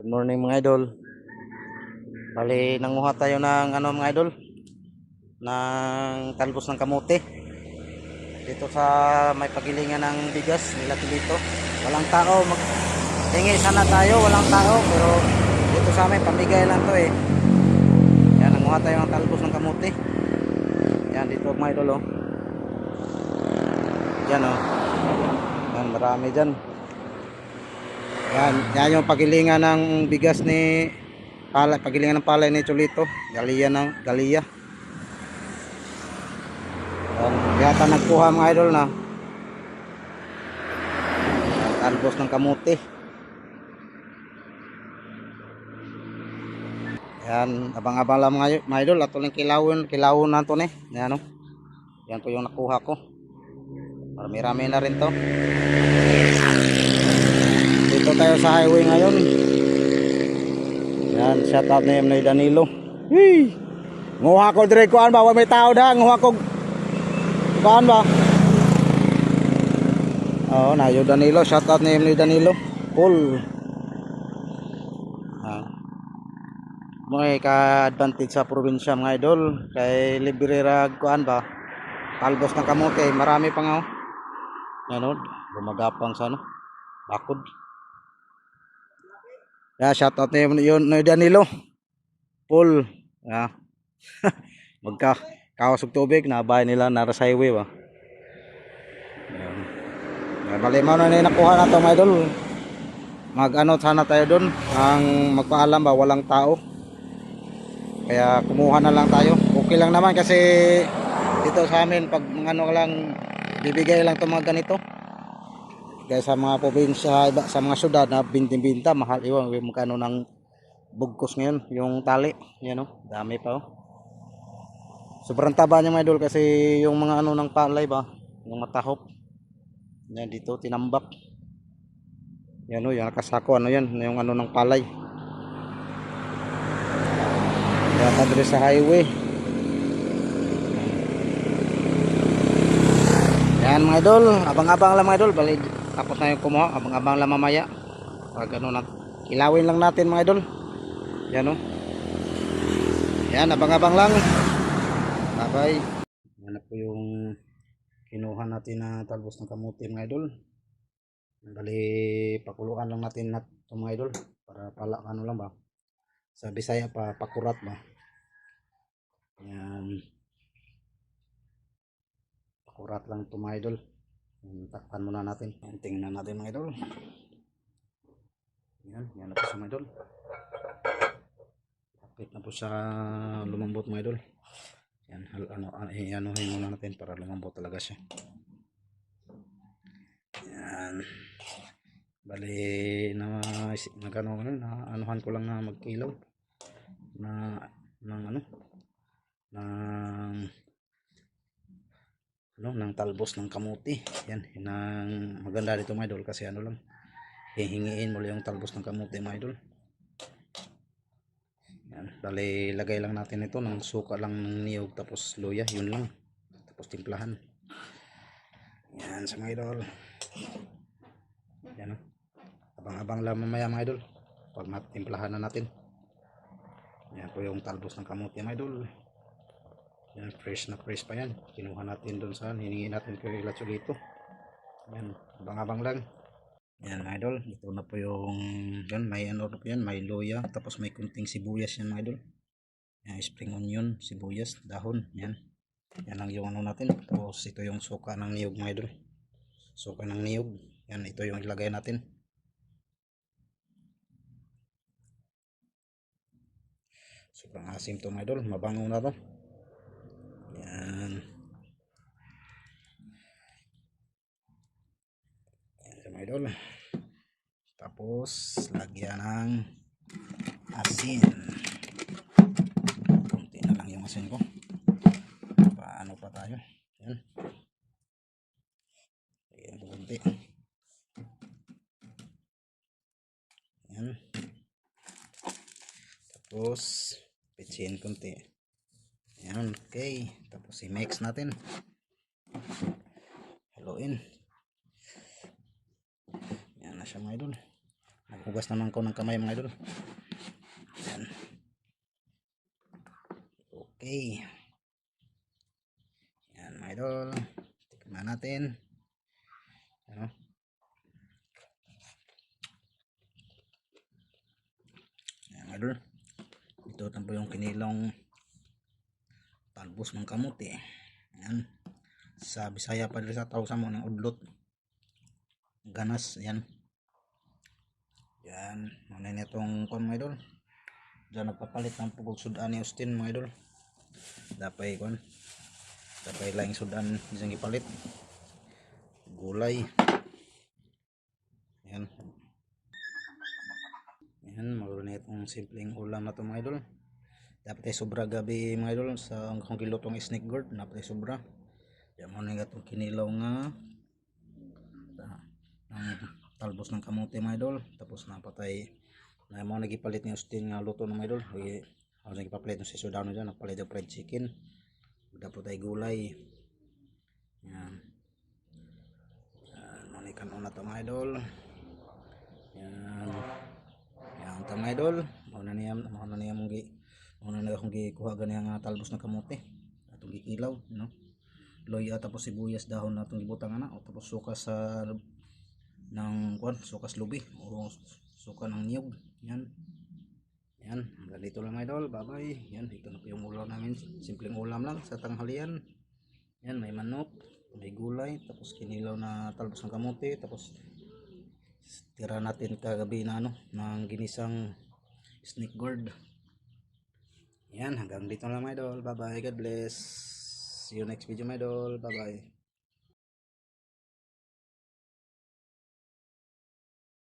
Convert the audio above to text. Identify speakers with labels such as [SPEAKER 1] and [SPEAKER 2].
[SPEAKER 1] Good morning mga idol. Bali, nanguha tayo ng mga idol, ng talbos ng kamote. Dito sa may pagilingan ng bigas nila dito. Walang tao, hingi sana tayo, walang tao, pero dito sa amin pamigay lang to eh. Yan, nanguha tayo ng talbos ng kamote. Yan dito mga idol oh. Yan oh. Yan, marami dyan. Yan yung pagilingan ng bigas ni pagilingan ng palay ni Cholito, Galia. Yata nagkuha mga idol na talbos ng kamuti. Yan, abang-abang lang mga idol, ato lang kilawon na to ni. Yan, yan po yung nakuha ko. Marami-rami na rin to. Dito tayo sa highway ngayon. Yan, shout out na yung Danilo. Hey! Nguha ko dire kuan ba, may tao da, nguha ko kuan ba. Oh, na yung Danilo, shout out na yung Danilo. Cool. May ka-advantage sa probinsya mga idol, kay libre ra kuan ba, talbos ng kamote, marami pa nga oh. Yan oh, lumagapang sa bakod. Yeah, shout out na yun Danilo. Full. Yeah. Magka kawas og tubig na bahay nila nara sa highway ba. Yan. Bali mo na nakuha na to mga idol. Mag-ano sana tayo doon, ang magpaalam ba walang tao. Kaya kumuha na lang tayo. Okay lang naman kasi dito sa amin pag ano lang bibigay lang 'tong mga ganito. Kaya sa mga probinsya, iba sa mga syudad na binti-binta mahal iwan magkano ng bugkos ngayon yung tali. Yan oh, dami pa oh. Sobrang taba niya mga idol kasi yung mga ano ng palay ba, yung matahop. Yan dito tinambak. Yan oh, yung nakasako ano yan, yung ano ng palay. Yata dire sa highway. Yan mga idol, abang-abang lang mga idol, bali tapos na yung kumuha, abang-abang lang mamaya. Pag ano na, kilawin lang natin mga idol. Yan oh. Yan, abang-abang lang. Bye-bye. Yan na po yung kinuha natin na talbos ng kamuti mga idol. Bali pakuluan lang natin na ito mga idol para pala ano lang ba. Sa Bisaya pa pakurat ba. Yan. Pakurat lang ito mga idol. Takpan muna natin. Tingnan natin mga idol. Yan, yan na po sa mga idol. Kapit na po sa lumambot mga idol. Yan, anuhin muna natin para lumambot talaga siya. Yan. Bali na anuhan ko lang na magkilaw na ng talbos ng kamuti. Yan, ang maganda dito mga idol kasi ano lang hihingiin mo yung talbos ng kamuti mga idol. Yan, bali lagay lang natin ito ng suka lang ng niyog tapos luya, yun lang, tapos timplahan. Yan sa mga idol. Yan abang-abang lang mamaya mga idol pag matimplahan na natin. Yan po yung talbos ng kamuti mga idol. Yan, fresh na fresh pa yan. Kinuha natin doon saan, hiningi natin kay Cholito. Yan, abang-abang lang. Yan mga idol, ito na po yung yan, may ano po yan, may luya, tapos may kunting sibuyas yan mga idol. Yan, spring onion, sibuyas, dahon, yan. Yan lang yung ano natin. Tapos ito yung suka ng niyog mga idol. Suka ng niyog. Yan, ito yung ilagay natin. Sobrang asim to mga idol, mabango na to. Yan. Yan sa mga idol. Tapos lagyan ng asin. Kunti na lang yung asin ko. Paano pa tayo? Yan. Lagyan ko kunti. Yan. Tapos pitsin kunti. Yan, okay. Tapos i-mix natin. Haluin. Yan na siya mga idol. Naghugas naman ko ng kamay mga idol. Yan. Okay. Yan mga idol. Tikman natin. Ano? Yan mga idol. Ito na po yung kinilong talbos ng kamote. Yan. Sa Bisaya pa rin sa tawag mo ng udlot. Ganas. Yan. Yan. Ano na itong kon mga idol. Diyan nagpapalit ng pugog sudan ni Austin mga idol. Dapay kon. Dapay laing sudan isang ipalit. Gulay. Yan. Yan. Magulo na itong simpleng ulam na ito mga idol. Dapat ay sobra gabi mga idol sa kung kilotong snake gourd. Dapat ay sobra. Yan mo na itong kinilaw nga talbos ng kamote mga idol. Tapos napatay na mo nagipalit ni Austin nga luto ng mga idol. Ako nagipapalit ng si Sudano dyan. Napalit ng fried chicken. Dapat ay gulay. Yan. Yan. Manikan na ito mga idol. Yan. Yan ito mga idol. Mauna niya mong akong gikuha ganyan nga talbos ng kamote. Atong gikilaw. No? Loya tapos sibuyas dahon na itong gibutang na. O tapos sukas sa ng sukas lubi o suka ng niyog. Yan. Yan, dito lang mga idol. Bye bye. Yan, ito na po yung ulam namin. Simpleng ulam lang sa tanghalian. Yan, may manok, may gulay, tapos kinilaw na talbos ng kamote, tapos tira natin kagabi na ng ginisang snake gourd. Yan, hanggang dito lang mga idol. Bye bye. God bless. See you next video mga idol. Bye bye.